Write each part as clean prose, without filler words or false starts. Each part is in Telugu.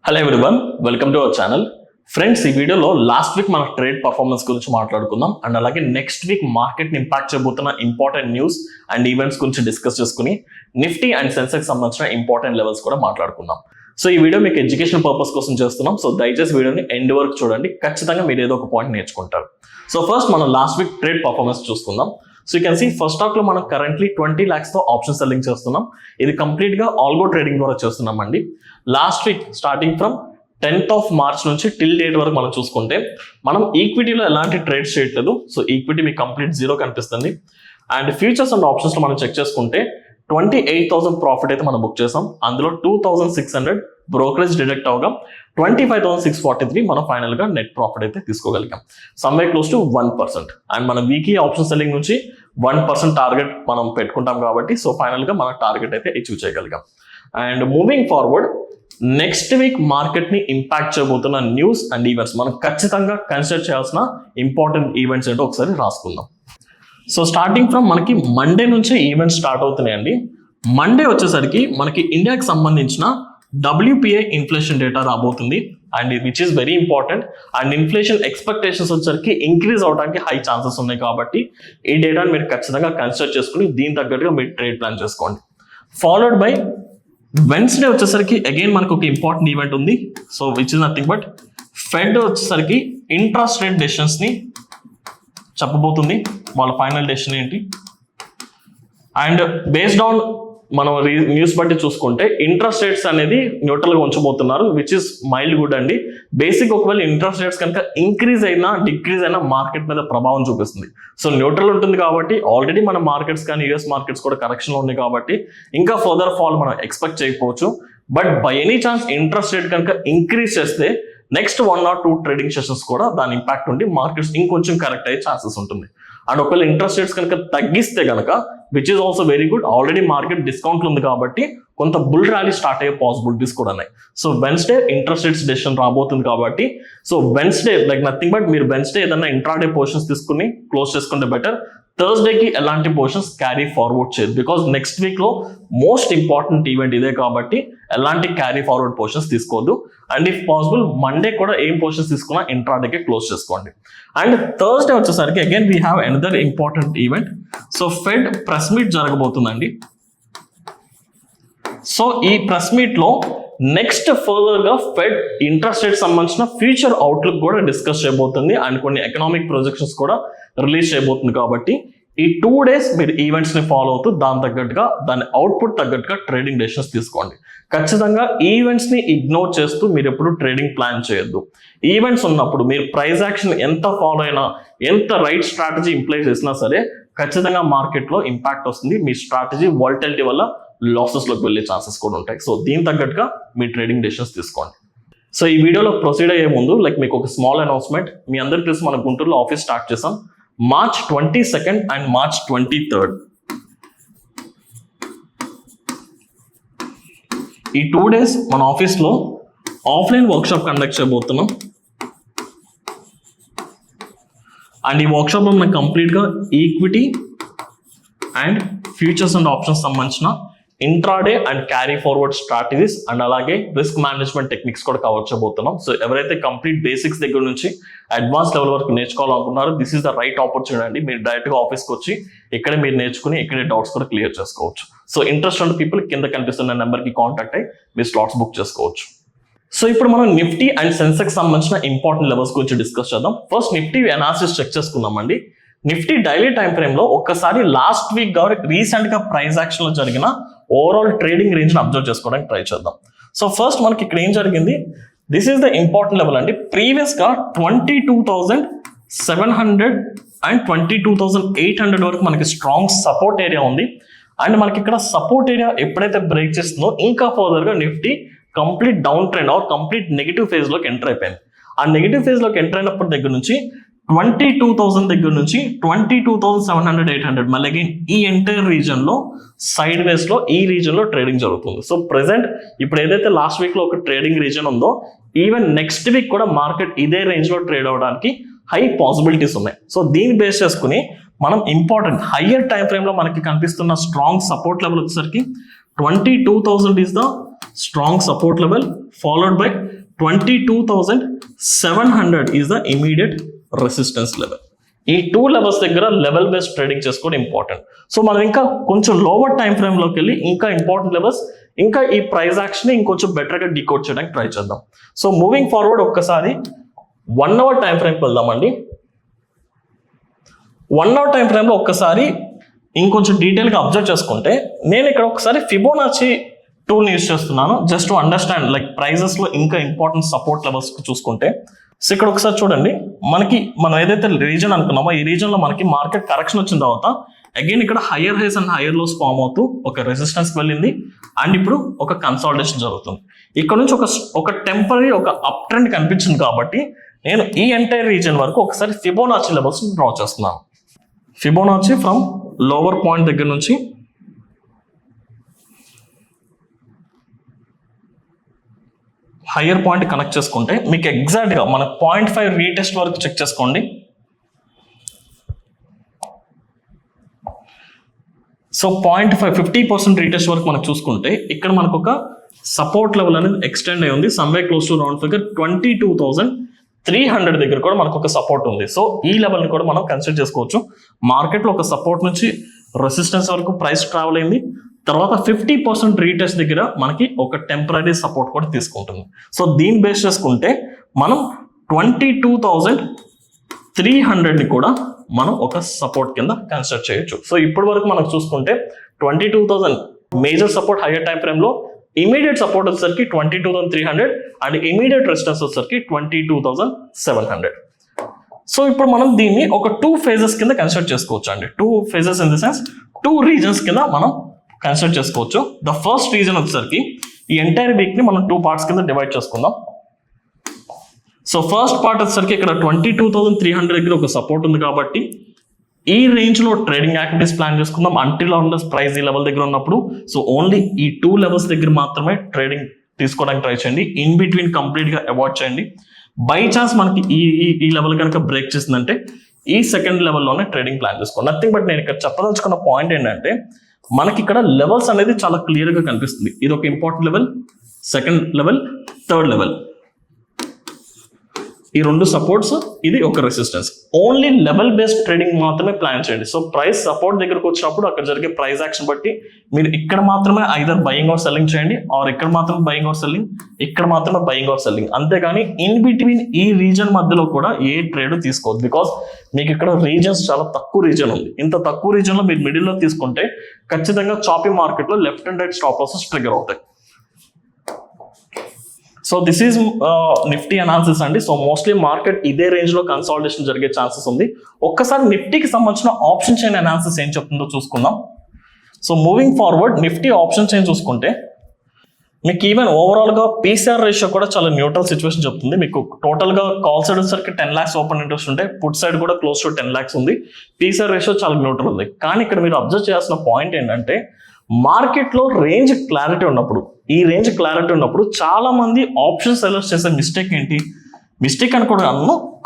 Hello everyone, welcome to our channel. Friends, ఈ వీడియోలో లాస్ట్ వీక్ మన ట్రేడ్ పర్ఫార్మెన్స్ గురించి మాట్లాడుకుందాం అండ్ అలాగే నెక్స్ట్ వీక్ మార్కెట్ని ఇంపాక్ట్ చేయబోతున్న ఇంపార్టెంట్ న్యూస్ అండ్ ఈవెంట్స్ గురించి డిస్కస్ చేసుకుని నిఫ్టీ అండ్ సెన్సెక్స్ సంబంధించిన ఇంపార్టెంట్ లెవెల్స్ కూడా మాట్లాడుకుందాం. సో ఈ వీడియో మీకు ఎడ్యుకేషన్ పర్పస్ కోసం చేస్తున్నాం. సో దయచేసి వీడియోని ఎండ్ వరకు చూడండి, ఖచ్చితంగా మీరు ఏదో ఒక పాయింట్ నేర్చుకుంటారు. సో ఫస్ట్ మనం లాస్ట్ వీక్ ట్రేడ్ పర్ఫార్మెన్స్ చూసుకుందాం. So you can see first stock లో మనం కరెంట్లీ 20 lakhs తో ఆప్షన్ సెల్లింగ్ చేస్తున్నాం. ఇది కంప్లీట్ గా ఆల్గో ట్రేడింగ్ ద్వారా చేస్తున్నాం అండి. Last week starting from 10th of March నుంచి టిల్ డేట్ వరకు మనం చూసుకుంటే మనం ఈక్విటీలో ఎలాంటి ట్రేడ్స్ చేయట్లేదు. సో ఈక్విటీ మీకు కంప్లీట్ జీరో కనిపిస్తుంది. అండ్ ఫ్యూచర్స్ అండ్ ఆప్షన్స్ లో మనం చెక్ చేసుకుంటే 28,000 ప్రాఫిట్ అయితే మనం బుక్ చేసాం. అందులో 2,600 బ్రోకరేజ్ డిడక్ట్ అవగా 25,643 మనం ఫైనల్ గా నెట్ ప్రాఫిట్ అయితే తీసుకోగలిగాం. Somewhere close to 1%. అండ్ మన వీక్లీ ఆప్షన్ సెల్లింగ్ నుంచి 1% టార్గెట్ మనం పెట్టుకుంటాం కాబట్టి సో ఫైనల్ గా మన టార్గెట్ అయితే అచీవ్ చేయగలిగాం. And moving forward next week market ని ఇంపాక్ట్ చేయబోతున్న న్యూస్ అండ్ ఈవెంట్స్ మనం ఖచ్చితంగా కన్సిడర్ చేయాల్సిన ఇంపార్టెంట్ ఈవెంట్స్ ఏంటో ఒకసారి రాసుకుందాం. సో స్టార్టింగ్ ఫ్రమ్ మనకి మండే నుంచే ఈవెంట్స్ స్టార్ట్ అవుతున్నాయండి. మండే వచ్చేసరికి మనకి ఇండియాకి సంబంధించిన WPI ఇన్ఫ్లేషన్ డేటా రాబోతుంది and which is very important. And inflation expectations వచ్చేసరికి ఇంక్రీజ్ అవడానికి హై ఛాన్సెస్ ఉన్నాయి కాబట్టి ఈ డేటాని మీరు ఖచ్చితంగా కన్సిడర్ చేసుకుని దీని తగ్గట్టుగా మీరు ట్రేడ్ ప్లాన్ చేసుకోండి. ఫాలోడ్ బై వెన్స్డే వచ్చేసరికి అగైన్ మనకు ఒక ఇంపార్టెంట్ ఈవెంట్ ఉంది. So which is nothing but fed వచ్చేసరికి ఇంట్రెస్ట్ రేట్ డెసిషన్స్ ని చెప్పబోతుంది, వాళ్ళ ఫైనల్ డెసిషన్ ఏంటి. అండ్ బేస్డ్ ఆన్ మనం న్యూస్ బట్టి చూసుకుంటే ఇంట్రెస్ట్ రేట్స్ అనేది న్యూట్రల్ గా ఉంచబోతున్నారు, విచ్ ఇస్ మైల్డ్ గుడ్ అండి. బేసిక్ ఒకవేళ ఇంట్రెస్ట్ రేట్స్ కనుక ఇంక్రీజ్ అయినా డిక్రీజ్ అయినా మార్కెట్ మీద ప్రభావం చూపిస్తుంది. సో న్యూట్రల్ ఉంటుంది కాబట్టి ఆల్రెడీ మన మార్కెట్స్ కానీ యూఎస్ మార్కెట్స్ కూడా కరెక్షన్ లో ఉన్నాయి కాబట్టి ఇంకా ఫర్దర్ ఫాల్ మనం ఎక్స్పెక్ట్ చేయకపోవచ్చు. But by any chance interest rate కనుక ఇంక్రీజ్ చేస్తే నెక్స్ట్ 1 or 2 ట్రేడింగ్ సెషన్స్ కూడా దాని ఇంపాక్ట్ ఉండి మార్కెట్స్ ఇంకొంచెం కరెక్ట్ అయ్యే ఛాన్సెస్ ఉంటుంది. అండ్ ఒకవేళ ఇంట్రెస్ట్ రేట్స్ కనుక తగ్గిస్తే కనుక which is also very good, already market discount ఉంది కాబట్టి కొంత బుల్ ర్యాలీ స్టార్ట్ అయ్యే పాసిబిలిటీస్ కూడా ఉన్నాయి. So Wednesday interest rates decision రాబోతుంది కాబట్టి so Wednesday like nothing but మీరు వెన్స్డే ఏదైనా ఇంట్రాడే పొజిషన్స్ తీసుకుని క్లోజ్ చేసుకుంటే బెటర్. థర్స్డేకి ఎలాంటి పొజిషన్స్ క్యారీ ఫార్వర్డ్ చేయదు, బికాస్ నెక్స్ట్ వీక్ లో మోస్ట్ ఇంపార్టెంట్ ఈవెంట్ ఇదే కాబట్టి ఎలాంటి క్యారీ ఫార్వర్డ్ పొజిషన్స్ తీసుకోవద్దు. అండ్ ఇఫ్ పాసిబుల్ మండే కూడా ఏం పొజిషన్స్ తీసుకున్నా ఇంట్రాడేకి క్లోజ్ చేసుకోండి. అండ్ థర్స్డే వచ్చేసరికి again we have another important event. So Fed press meet జరగబోతుందండి. సో ఈ ప్రెస్ మీట్ లో నెక్స్ట్ ఫర్దర్ గా ఫెడ్ ఇంట్రెస్ట్ రేట్ సంబంధించిన ఫ్యూచర్ అవుట్లుక్ కూడా డిస్కస్ చేయబోతుంది అండ్ కొన్ని ఎకనామిక్ ప్రొజెక్షన్స్ కూడా రిలీజ్ చేయబోతుంది కాబట్టి ఈ 2 days మీరు ఈవెంట్స్ ని ఫాలో అవుతూ దాని తగ్గట్టుగా దాని అవుట్పుట్ తగ్గట్టుగా ట్రేడింగ్ డెసిషన్స్ తీసుకోండి. ఖచ్చితంగా ఈవెంట్స్ ని ఇగ్నోర్ చేస్తూ మీరు ఎప్పుడు ట్రేడింగ్ ప్లాన్ చేయొద్దు. ఈవెంట్స్ ఉన్నప్పుడు మీరు ప్రైస్ యాక్షన్ ఎంత ఫాలో అయినా ఎంత రైట్ స్ట్రాటజీ ఇంప్లై చేసినా సరే ఖచ్చితంగా మార్కెట్ లో ఇంపాక్ట్ వస్తుంది. మీ స్ట్రాటజీ వాలటిలిటీ వల్ల లాసెస్ లోకి వెళ్ళే ఛాన్సెస్ కూడా ఉంటాయి. సో దీని తగ్గట్టుగా మీ ట్రేడింగ్ డెసిషన్స్ తీసుకోండి. సో ఈ వీడియోలో ప్రొసీడ్ అయ్యే ముందు మీకు ఒక స్మాల్ అనౌన్స్మెంట్. మీ అందరికీ తెలుసు మన గుంటూరులో ఆఫీస్ స్టార్ట్ చేసాం March 22nd and March 23rd. ఈ 2 days మన ఆఫీస్లో ఆఫ్లైన్ వర్క్షాప్ కండక్ట్ చేయబోతున్నాం. అండ్ ఈ వర్క్షాప్లో మనకు కంప్లీట్గా equity and futures and options సంబంధించిన intraday and carry forward strategies and అలాగే రిస్క్ మేనేజ్మెంట్ టెక్నిక్స్ కూడా కవర్ చేయబోతున్నాం. సో ఎవరైతే కంప్లీట్ బేసిక్స్ దగ్గర నుంచి అడ్వాన్స్ లెవెల్ వరకు నేర్చుకోవాలనుకున్నారో this is the right opportunity అండి. మీరు డైరెక్ట్ గా ఆఫీస్కి వచ్చి ఇక్కడే మీరు నేర్చుకుని ఇక్కడే డౌట్స్ కూడా క్లియర్ చేసుకోవచ్చు. సో ఇంట్రెస్ట్ ఉన్న పీపుల్ కింద కనిపిస్తున్న నెంబర్కి కాంటాక్ట్ అయ్యి మీరు స్లాట్స్ బుక్ చేసుకోవచ్చు. సో ఇప్పుడు మనం నిఫ్టీ అండ్ సెన్సెక్స్ సంబంధించిన ఇంపార్టెంట్ లెవెల్స్ గురించి డిస్కస్ చేద్దాం. ఫస్ట్ నిఫ్టీ అనాలిసిస్ చెక్ చేసుకుందామండి. నిఫ్టీ డైలీ టైం ఫ్రేమ్ లో ఒక్కసారి లాస్ట్ వీక్ కాబట్టి రీసెంట్ గా ప్రైస్ యాక్షన్ లో జరిగిన ఓవరాల్ ట్రేడింగ్ రేంజ్ ని అబ్జర్వ్ చేసుకోవడానికి ట్రై చేద్దాం. సో ఫస్ట్ మనకి ఇక్కడ ఏం జరిగింది, this is the important level అండి. ప్రీవియస్ గా 22,700 అండ్ 22,800 వరకు మనకి స్ట్రాంగ్ సపోర్ట్ ఏరియా ఉంది. అండ్ మనకి ఇక్కడ సపోర్ట్ ఏరియా ఎప్పుడైతే బ్రేక్ చేస్తుందో ఇంకా ఫర్దర్ గా Nifty complete down trend or complete negative phase లోకి ఎంటర్ అయిపోయింది. ఆ నెగిటివ్ ఫేజ్ లోకి ఎంటర్ అయినప్పటి దగ్గర నుంచి 22,000 దగ్గర నుంచి 22,700, 800 మళ్ళీ అగైన్ ఈ ఎంటైర్ రీజన్ లో సైడ్ వేస్ లో ఈ రీజన్ లో ట్రేడింగ్ జరుగుతుంది. సో ప్రెసెంట్ ఇప్పుడు ఏదైతే లాస్ట్ వీక్ లో ఒక ట్రేడింగ్ రీజన్ ఉందో ఈవెన్ నెక్స్ట్ వీక్ కూడా మార్కెట్ ఇదే రేంజ్ లో ట్రేడ్ అవడానికి హై పాసిబిలిటీస్ ఉన్నాయి. సో దీన్ని బేస్ చేసుకుని మనం ఇంపార్టెంట్ హయ్యర్ టైం ఫ్రేమ్ లో మనకి కనిపిస్తున్న స్ట్రాంగ్ సపోర్ట్ లెవెల్ వచ్చేసరికి 22,000 is the strong support level followed by 22,700 is the immediate resistance level. ఈ 2 లెవెల్స్ దగ్గర లెవెల్ బేస్డ్ ట్రేడింగ్ చేసుకోవడం ఇంపార్టెంట్. సో మనం ఇంకా కొంచెం లోవర్ టైం ఫ్రేమ్ లోకి వెళ్ళి ఇంకా ఇంపార్టెంట్ లెవెల్స్ ఇంకా ఈ ప్రైస్ యాక్షన్ ఇంకొంచెం బెటర్గా డీకోడ్ చేయడానికి ట్రై చేద్దాం. సో మూవింగ్ ఫార్వర్డ్ ఒక్కసారి 1 అవర్ టైం ఫ్రేమ్కి వెళ్దామండి. 1 అవర్ టైం ఫ్రేమ్లో ఒక్కసారి ఇంకొంచెం డీటెయిల్గా అబ్జర్వ్ చేసుకుంటే నేను ఇక్కడ ఒకసారి ఫిబోనాచి టూల్ని యూజ్ చేస్తున్నాను జస్ట్ టు అండర్స్టాండ్ లైక్ ప్రైజెస్లో ఇంకా ఇంపార్టెంట్ సపోర్ట్ లెవెల్స్ చూసుకుంటే. సో ఇక్కడ ఒకసారి చూడండి, మనం ఏదైతే రీజన్ అనుకున్నామో ఈ రీజన్లో మనకి మార్కెట్ కరెక్షన్ వచ్చిన తర్వాత అగైన్ ఇక్కడ higher highs and higher lows form అవుతూ ఒక రెసిస్టెన్స్కి వెళ్ళింది అండ్ ఇప్పుడు ఒక కన్సాలిడేషన్ జరుగుతుంది. ఇక్కడ నుంచి ఒక టెంపరీ ఒక అప్ ట్రెండ్ కనిపించింది కాబట్టి నేను ఈ ఎంటైర్ రీజన్ వరకు ఒకసారి ఫిబోనాచి లెవెల్స్ డ్రా చేస్తున్నాను. ఫిబోనాచి ఫ్రమ్ లోవర్ పాయింట్ దగ్గర నుంచి హయ్యర్ పాయింట్ కనెక్ట్ చేసుకుంటే మీకు ఎగ్జాక్ట్గా మన 0.5 రీటెస్ట్ వరకు చెక్ చేసుకోండి. సో 50% రీటెస్ట్ వరకు మనకు చూసుకుంటే ఇక్కడ మనకు ఒక సపోర్ట్ లెవెల్ అనేది ఎక్స్టెండ్ అయి ఉంది. Someway close to round figure 22,300 దగ్గర కూడా మనకు ఒక సపోర్ట్ ఉంది. సో ఈ లెవెల్ని కూడా మనం కన్సిడర్ చేసుకోవచ్చు. మార్కెట్లో ఒక సపోర్ట్ నుంచి రెసిస్టెన్స్ వరకు ప్రైస్ ట్రావెల్ అయింది, తర్వాత 50% రీటెస్ట్ దగ్గర మనకి ఒక టెంపరీ సపోర్ట్ కూడా తీసుకుంటుంది. సో దీన్ని బేస్ చేసుకుంటే మనం 22,300ని కూడా మనం ఒక సపోర్ట్ కింద కన్సిడర్ చేయొచ్చు. సో ఇప్పటి వరకు మనకు చూసుకుంటే 22,000 major support hire time frame లో, ఇమీడియట్ సపోర్ట్ వచ్చేసరికి 22,300 అండ్ ఇమీడియట్ రెసిస్టెన్స్ వచ్చేసరికి 22,700. సో ఇప్పుడు మనం దీన్ని ఒక 2 phases కింద కన్సిడర్ చేసుకోవచ్చు అండి. 2 phases in the sense 2 regions కింద మనం కన్సిడర్ చేసుకోవచ్చు. ద ఫస్ట్ రీజన్ వచ్చేసరికి ఈ ఎంటైర్ వీక్ ని మనం 2 parts కింద డివైడ్ చేసుకుందాం. సో ఫస్ట్ పార్ట్ వచ్చేసరికి ఇక్కడ 22,300 దగ్గర ఒక సపోర్ట్ ఉంది కాబట్టి ఈ రేంజ్ లో ట్రేడింగ్ యాక్టివిటీస్ ప్లాన్ చేసుకుందాం అంటిల్ ఆన్ ద ప్రైస్ ఈ లెవెల్ దగ్గర ఉన్నప్పుడు. సో ఓన్లీ ఈ 2 లెవెల్స్ దగ్గర మాత్రమే ట్రేడింగ్ తీసుకోవడానికి ట్రై చేయండి. ఇన్ బిట్వీన్ కంప్లీట్ గా అవాయిడ్ చేయండి. బై ఛాన్స్ మనకి ఈ లెవెల్ కనుక బ్రేక్ చేసిందంటే ఈ సెకండ్ లెవెల్లోనే ట్రేడింగ్ ప్లాన్ చేసుకోండి. నథింగ్ బట్ నేను ఇక్కడ చెప్పదలుచుకున్న పాయింట్ ఏంటంటే మనకి ఇక్కడ లెవెల్స్ అనేది చాలా క్లియర్ గా కనిపిస్తుంది. ఇది ఒక important level, second level, third level, ఈ 2 సపోర్ట్స్, ఇది ఒక resistance. Only level based trading మాత్రమే ప్లాన్ చేయండి. సో ప్రైస్ సపోర్ట్ దగ్గరకు వచ్చినప్పుడు అక్కడ జరిగే ప్రైస్ యాక్షన్ బట్టి మీరు ఇక్కడ మాత్రమే ఐదర్ బయింగ్ ఆర్ సెల్లింగ్ చేయండి, ఆర్ ఇక్కడ మాత్రమే బయింగ్ ఆర్ సెల్లింగ్, ఇక్కడ మాత్రమే బయింగ్ ఆర్ సెల్లింగ్. అంతేగాని ఇన్ బిట్వీన్ ఈ రీజన్ మధ్యలో కూడా ఏ ట్రేడ్ తీసుకోవద్దు. బికాస్ మీకు ఇక్కడ రీజన్స్ చాలా తక్కువ రీజన్ ఉంది. ఇంత తక్కువ రీజన్ లో మీరు మిడిల్ లో తీసుకుంటే ఖచ్చితంగా చాపీ మార్కెట్ లో left and right stop losses trigger అవుతాయి. So this is Nifty analysis అండి. సో మోస్ట్లీ మార్కెట్ ఇదే రేంజ్ లో కన్సాలిడేషన్ జరిగే ఛాన్సెస్ ఉంది. ఒక్కసారి నిఫ్టీకి సంబంధించిన ఆప్షన్ చైన్ అనాలిసిస్ ఏం చెప్తుందో చూసుకుందాం. So moving forward Nifty option chain చూసుకుంటే మీకు ఈవెన్ ఓవరాల్ గా పీసీఆర్ రేషియో కూడా చాలా న్యూట్రల్ సిచ్యువేషన్ చెప్తుంది. మీకు టోటల్ గా కాల్ సైడ్ వచ్చేసరికి 10 lakhs ఓపెన్ ఇంట్రెస్ట్ ఉంటే పుట్ సైడ్ కూడా క్లోజ్ టు 10 lakhs ఉంది. పీసీఆర్ రేషియో చాలా న్యూట్రల్ ఉంది. కానీ ఇక్కడ మీరు అబ్జర్వ్ చేయాల్సిన పాయింట్ ఏంటంటే మార్కెట్ లో రేంజ్ క్లారిటీ ఉన్నప్పుడు, ఈ రేంజ్ క్లారిటీ ఉన్నప్పుడు చాలా మంది ఆప్షన్ సెల్లర్స్ చేసే మిస్టేక్ ఏంటి, మిస్టేక్ అనుకోవడం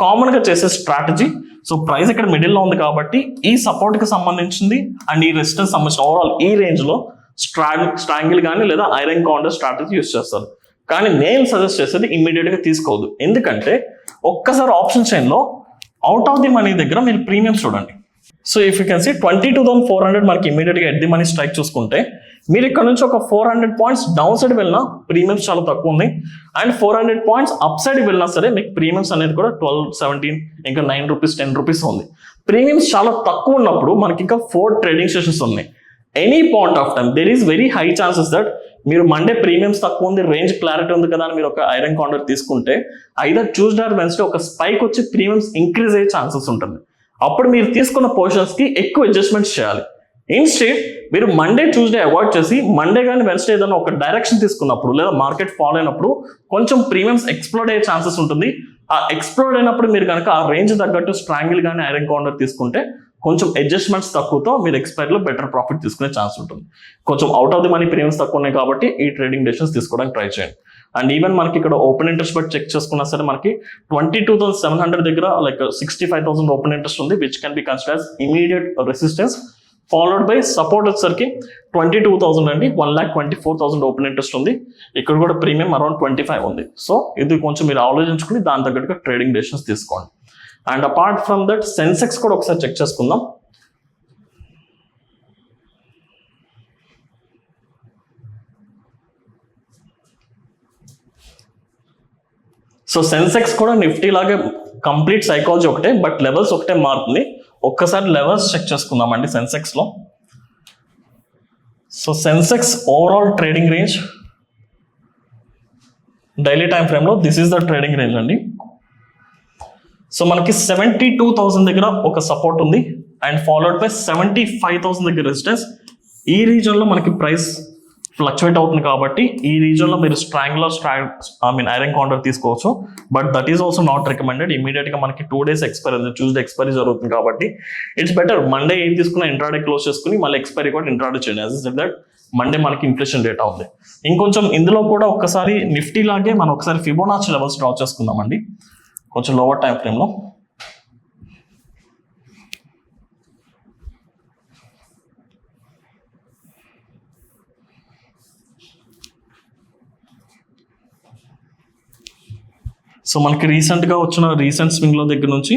కామన్ గా చేసే స్ట్రాటజీ. సో ప్రైస్ ఇక్కడ మిడిల్ లో ఉంది కాబట్టి ఈ సపోర్ట్ కి సంబంధించింది అండ్ ఈ రెసిస్టెన్స్ సంబంధించిన ఓవరాల్ ఈ రేంజ్ లో స్ట్రాంగిల్ కానీ లేదా ఐరన్ కౌంటర్ స్ట్రాటజీ యూస్ చేస్తారు. కానీ నేను సజెస్ట్ చేసేది ఇమ్మీడియట్ గా తీసుకోవద్దు. ఎందుకంటే ఒక్కసారి ఆప్షన్ చైన్ లో అవుట్ ఆఫ్ ది మనీ దగ్గర మీరు ప్రీమియమ్స్ చూడండి. So if you can see 22,400 మనకి ఇమీడియట్ గా ఎట్ ది మనీ స్ట్రైక్ చూసుకుంటే మీరు ఇక్కడ నుంచి ఒక 400 points డౌన్ సైడ్ వెళ్ళినా ప్రీమియమ్స్ చాలా తక్కువ ఉంది. అండ్ 400 points అప్ సైడ్ వెళ్ళినా సరే మీకు ప్రీమియమ్స్ అనేది కూడా 12, 17 ఇంకా 9 రూపీస్ 10 రూపీస్ ఉంది. ప్రీమియమ్స్ చాలా తక్కువ ఉన్నప్పుడు మనకి ఇంకా 4 ట్రేడింగ్ సెషన్స్ ఉన్నాయి. Any point of time there is very high chances that మీరు మండే ప్రీమియమ్స్ తక్కువ ఉంది, రేంజ్ క్లారిటీ ఉంది కదా అని మీరు ఒక ఐరన్ కౌంటర్ తీసుకుంటే ఐదర్ ట్యూస్డే ఆర్ వెన్స్డే ఒక స్పైక్ వచ్చి ప్రీమియమ్స్ ఇంక్రీజ్ అయ్యే ఛాన్సెస్ ఉంటుంది. అప్పుడు మీరు తీసుకున్న పొజిషన్స్ కి ఎక్కువ అడ్జస్ట్మెంట్స్ చేయాలి. ఇన్స్టెడ్ మీరు మండే ట్యూస్డే అవాయిడ్ చేసి మండే కానీ వెన్స్డే ఏదైనా ఒక డైరెక్షన్ తీసుకున్నప్పుడు లేదా మార్కెట్ ఫాలో అయినప్పుడు కొంచెం ప్రీమియమ్స్ ఎక్స్ప్లోడ్ అయ్యే ఛాన్సెస్ ఉంటుంది. ఆ ఎక్స్ప్లోడ్ అయినప్పుడు మీరు కనుక ఆ రేంజ్ తగ్గట్టు స్ట్రాంగిల్ కానీ ఐరన్ కౌంటర్ తీసుకుంటే కొంచెం అడ్జస్ట్మెంట్స్ తక్కువతో మీరు ఎక్స్పైరీలో బెటర్ ప్రాఫిట్ తీసుకునే ఛాన్స్ ఉంటుంది. కొంచెం out of the money premiums తక్కువ ఉన్నాయి కాబట్టి ఈ ట్రేడింగ్ డెసిషన్స్ తీసుకోవడానికి ట్రై చేయండి. అండ్ ఈవెన్ మనకి ఇక్కడ ఓపెన్ ఇంట్రెస్ట్ బట్టి చెక్ చేసుకున్నా సరే మనకి 22,700 దగ్గర లైక్ 65,000 ఓపెన్ ఇంట్రెస్ట్ ఉంది, which can be consider as immediate resistance followed by support వచ్చేసరికి 22,000 అండి. 1,24,000 ఓపెన్ ఇంట్రెస్ట్ ఉంది. ఇక్కడ కూడా ప్రీమియం అరౌండ్ 25 ఉంది. సో ఇది కొంచెం మీరు ఆలోచించుకుని దాని తగ్గట్టుగా ట్రేడింగ్ డెసిషన్స్ తీసుకోండి. And apart from that Sensex కూడా ఒకసారి చెక్ చేసుకుందాం. సో సెన్సెక్స్ కూడా నిఫ్టీ లాగే కంప్లీట్ సైకాలజీ ఒకటే, బట్ లెవెల్స్ ఒకటే మారుతుంది. ఒక్కసారి లెవెల్స్ చెక్ చేసుకుందామండి సెన్సెక్స్లో. So Sensex overall trading range daily time ఫ్రేమ్లో this is the trading range అండి. సో మనకి 72,000 దగ్గర ఒక సపోర్ట్ ఉంది అండ్ ఫాలోడ్ బై 75,000 దగ్గర రెసిస్టెన్స్. ఈ రీజన్లో మనకి ప్రైస్ ఫ్లక్చువేట్ అవుతుంది కాబట్టి ఈ రీజన్లో మీరు ఐరన్ కౌంటర్ తీసుకోవచ్చు. But that is also not recommended. ఇమీడియట్గా మనకి 2 days ఎక్స్పైరీ ఉంది, ట్యూస్డే ఎక్స్పైరీ జరుగుతుంది కాబట్టి ఇట్స్ బెటర్ మండే ఏం తీసుకున్నా ఇంట్రాడే క్లోజ్ చేసుకుని మళ్ళీ ఎక్స్పైరీ కూడా ఇంట్రాడే చేయండి. యాజ్ ఇస్ దట్ మండే మనకి ఇన్ఫ్లేషన్ డేటా ఉంది. ఇంకొంచెం ఇందులో కూడా ఒక్కసారి నిఫ్టీ లాగే మనం ఒకసారి ఫిబోనాచి లెవెల్స్ డ్రా చేసుకుందామండి కొంచెం లోవర్ టైం ఫ్రేమ్లో. సో మనకి రీసెంట్గా వచ్చిన రీసెంట్ స్వింగ్లో దగ్గర నుంచి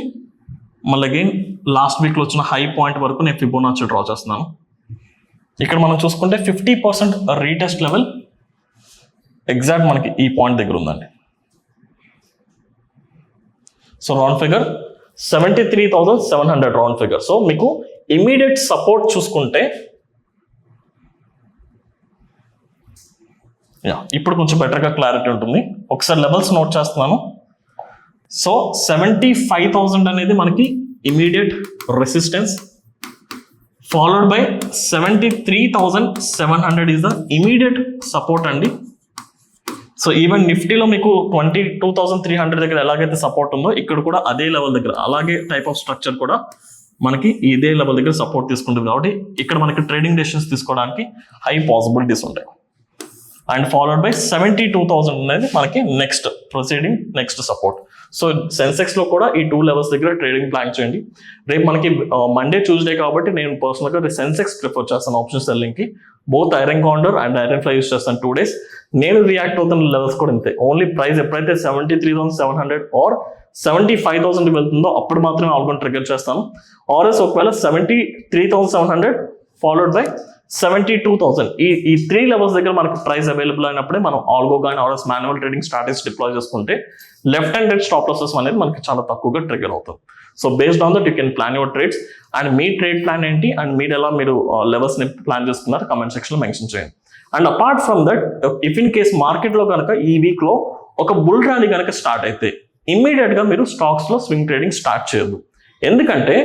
మళ్ళీ అగైన్ లాస్ట్ వీక్లో వచ్చిన హై పాయింట్ వరకు నేను ఫిబోనాచి డ్రా చేస్తున్నాను. ఇక్కడ మనం చూసుకుంటే 50% రీటెస్ట్ లెవెల్ ఎగ్జాక్ట్ మనకి ఈ పాయింట్ దగ్గర ఉందండి. So round figure 73,700 round figure. So మీకు ఇమీడియట్ సపోర్ట్ చూసుకుంటే ఇప్పుడు కొంచెం బెటర్గా క్లారిటీ ఉంటుంది. ఒకసారి లెవెల్స్ నోట్ చేస్తున్నాను. సో 75,000 అనేది మనకి immediate resistance, followed by 73,700 is the immediate support అండి. సో ఈవెన్ నిఫ్టీలో మీకు 22,300 దగ్గర ఎలాగైతే సపోర్ట్ ఉందో ఇక్కడ కూడా అదే లెవెల్ దగ్గర అలాగే టైప్ ఆఫ్ స్ట్రక్చర్ కూడా మనకి ఇదే లెవెల్ దగ్గర సపోర్ట్ తీసుకుంటుంది కాబట్టి ఇక్కడ మనకి ట్రేడింగ్ డెసిషన్స్ తీసుకోవడానికి హై పాసిబిలిటీస్ ఉంటాయి. అండ్ ఫాలోడ్ బై 72,000 అనేది మనకి నెక్స్ట్ సపోర్ట్. సో సెన్సెక్స్ లో కూడా ఈ 2 levels దగ్గర ట్రేడింగ్ ప్లాన్ చేయండి. రేపు మనకి మండే ట్యూస్డే కాబట్టి నేను పర్సనల్గా సెన్సెక్స్ ప్రిఫర్ చేస్తాను ఆప్షన్ సెల్లింగ్ కి. Both iron counter and iron fly use చేస్తాను 2 days. నేను రియాక్ట్ అవుతున్న లెవెల్స్ కూడా ఇంతే. ఓన్లీ ప్రైస్ ఎప్పుడైతే 73,700 ఆర్ 75,000 వెళ్తుందో అప్పుడు మాత్రమే ఆల్గోన్ ట్రిగర్ చేస్తాను. ఆర్ఎస్ ఒకవేళ 73,700 ఫాలోడ్ బై 72,000 ఈ 3 levels దగ్గర మనకు ప్రైస్ అవైలబుల్ అయినప్పుడే మనం ఆల్గో కానీ ఆర్ఎస్ మాన్యువల్ ట్రేడింగ్ స్ట్రాటజీస్ డిప్లాయ్ చేసుకుంటే left and right stop losses అనేది మనకి చాలా తక్కువగా ట్రిగర్ అవుతుంది. So based on that you can plan your trades. And మీ ట్రేడ్ ప్లాన్ ఏంటి అండ్ మీరు లెవెల్స్ ని ప్లాన్ చేసుకున్నారు కమెంట్ సెక్షన్ లో మెన్షన్ చేయండి. And apart from that if in case market లో కనుక ఈ వీక్ లో ఒక బుల్ ర్యాలీ కనుక స్టార్ట్ అయితే ఇమ్మీడియట్ గా మీరు స్టాక్స్ లో స్వింగ్ ట్రేడింగ్ స్టార్ట్ చేయొద్దు. ఎందుకంటే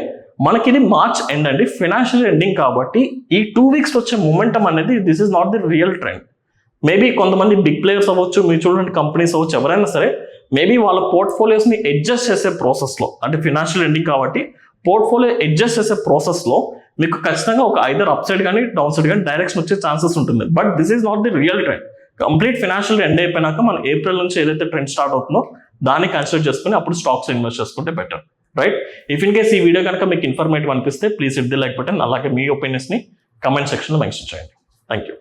మనకి ఇది మార్చ్ ఎండ్ అండి, ఫైనాన్షియల్ ఎండింగ్ కాబట్టి ఈ 2 weeks వచ్చే మొమెంటం అనేది this is not the real trend. Maybe కొంతమంది బిగ్ ప్లేయర్స్ అవ్వచ్చు, మ్యూచువల్ ఫండ్ కంపెనీస్ అవ్వచ్చు, ఎవరైనా సరే మేబీ వాళ్ళ పోర్ట్ఫోలియోస్ ని అడ్జస్ట్ చేసే ప్రాసెస్ లో అంటే ఫైనాన్షియల్ ఎండింగ్ కాబట్టి పోర్ట్ఫోలియో అడ్జస్ట్ చేసే ప్రాసెస్ లో మీకు ఖచ్చితంగా ఒక ఐదర్ అప్ సైడ్ కానీ డౌన్ సైడ్ కానీ డైరెక్షన్ వచ్చే ఛాన్సెస్ ఉంటుంది. But this is not the real trend. Complete financial end అయిపోయినాక మనం ఏప్రిల్ నుంచి ఏదైతే ట్రెండ్ స్టార్ట్ అవుతుందో దాన్ని కన్సిడర్ చేసుకుని అప్పుడు స్టాక్స్ ఇన్వెస్ట్ చేసుకుంటే better, right? If in case ఈ వీడియో కనుక మీకు ఇన్ఫర్మేటివ్ అనిపిస్తే please hit the like button. అలాగే మీ ఒపీనియన్స్ ని కమెంట్ సెక్షన్ లో మెన్షన్ చేయండి. Thank you.